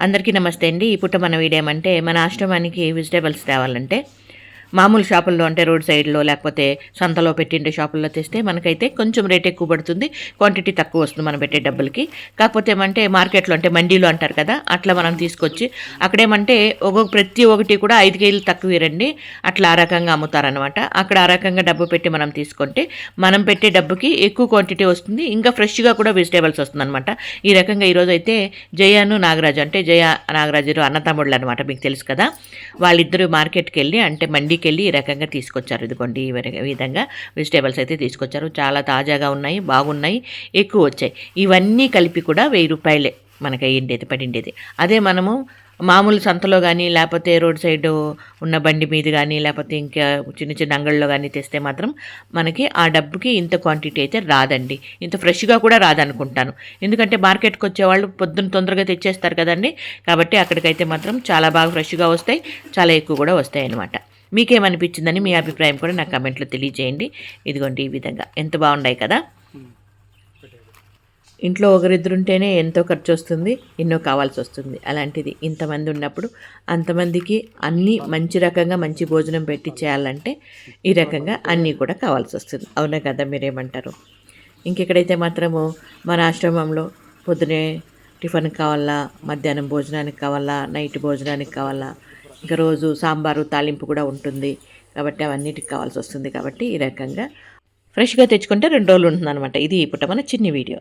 అందరికీ నమస్తే అండి. ఈ పూట మన వీడియో ఏమంటే మన ఆశ్రమానికి వెజిటేబుల్స్ తేవాలంటే మామూలు షాపుల్లో అంటే రోడ్ సైడ్లో లేకపోతే సంతలో పెట్టిండే షాపుల్లో తెస్తే మనకైతే కొంచెం రేట్ ఎక్కువ పడుతుంది, క్వాంటిటీ తక్కువ వస్తుంది మనం పెట్టే డబ్బులకి. కాకపోతే ఏమంటే మార్కెట్లో అంటే మండీలో అంటారు కదా, అట్లా మనం తీసుకొచ్చి అక్కడేమంటే ప్రతి ఒక్కటి కూడా 5 కేజీలు తక్కువ రండి, అట్లా ఆ రకంగా అమ్ముతారనమాట. అక్కడ ఆ రకంగా డబ్బు పెట్టి మనం తీసుకుంటే మనం పెట్టే డబ్బుకి ఎక్కువ క్వాంటిటీ వస్తుంది, ఇంకా ఫ్రెష్గా కూడా వెజిటేబుల్స్ వస్తుంది అనమాట. ఈ రకంగా ఈరోజు అయితే జయాను నాగరాజు అంటే జయ నాగరాజు అన్నతమ్ముళ్ళు అనమాట, మీకు తెలుసు కదా. వాళ్ళిద్దరూ మార్కెట్కి వెళ్ళి అంటే మండీకి వెళ్ళి ఈ రకంగా తీసుకొచ్చారు. ఇదిగోండి ఈ విధంగా వెజిటేబుల్స్ అయితే తీసుకొచ్చారు. చాలా తాజాగా ఉన్నాయి, బాగున్నాయి, ఎక్కువ వచ్చాయి. ఇవన్నీ కలిపి కూడా 1000 రూపాయలే మనకి అయ్యిండేది, పడిండేది. అదే మనము మామూలు సంతలో కానీ లేకపోతే రోడ్ సైడ్ ఉన్న బండి మీద కానీ లేకపోతే ఇంకా చిన్న చిన్న అంగళ్ళలో కానీ తెస్తే మాత్రం మనకి ఆ డబ్బుకి ఇంత క్వాంటిటీ అయితే రాదండి, ఇంత ఫ్రెష్గా కూడా రాదనుకుంటాను. ఎందుకంటే మార్కెట్కి వచ్చేవాళ్ళు పొద్దున్న తొందరగా తెచ్చేస్తారు కదండి, కాబట్టి అక్కడికైతే మాత్రం చాలా బాగా ఫ్రెష్గా వస్తాయి, చాలా ఎక్కువ కూడా వస్తాయి అన్నమాట. మీకేమనిపించిందని మీ అభిప్రాయం కూడా నాకు కమెంట్లో తెలియజేయండి. ఇదిగోండి ఈ విధంగా ఎంత బాగున్నాయి కదా. ఇంట్లో ఒకరిద్దరుంటేనే ఎంతో ఖర్చు వస్తుంది, ఎన్నో కావాల్సి వస్తుంది. అలాంటిది ఇంతమంది ఉన్నప్పుడు అంతమందికి అన్నీ మంచి రకంగా మంచి భోజనం పెట్టి చేయాలంటే ఈ రకంగా అన్నీ కూడా కావాల్సి వస్తుంది. అవునా కదా, మీరేమంటారు? ఇంకెక్కడైతే మాత్రము మన ఆశ్రమంలో పొద్దునే టిఫిన్కి కావాలా, మధ్యాహ్నం భోజనానికి కావాలా, నైట్ భోజనానికి కావాలా, ఇంకా రోజు సాంబారు తాలింపు కూడా ఉంటుంది కాబట్టి అవన్నిటికి కావాల్సి వస్తుంది. కాబట్టి ఈ రకంగా ఫ్రెష్గా తెచ్చుకుంటే 2 రోజులు ఉంటుంది అనమాట. ఇది ఇప్పుడు మన చిన్ని వీడియో.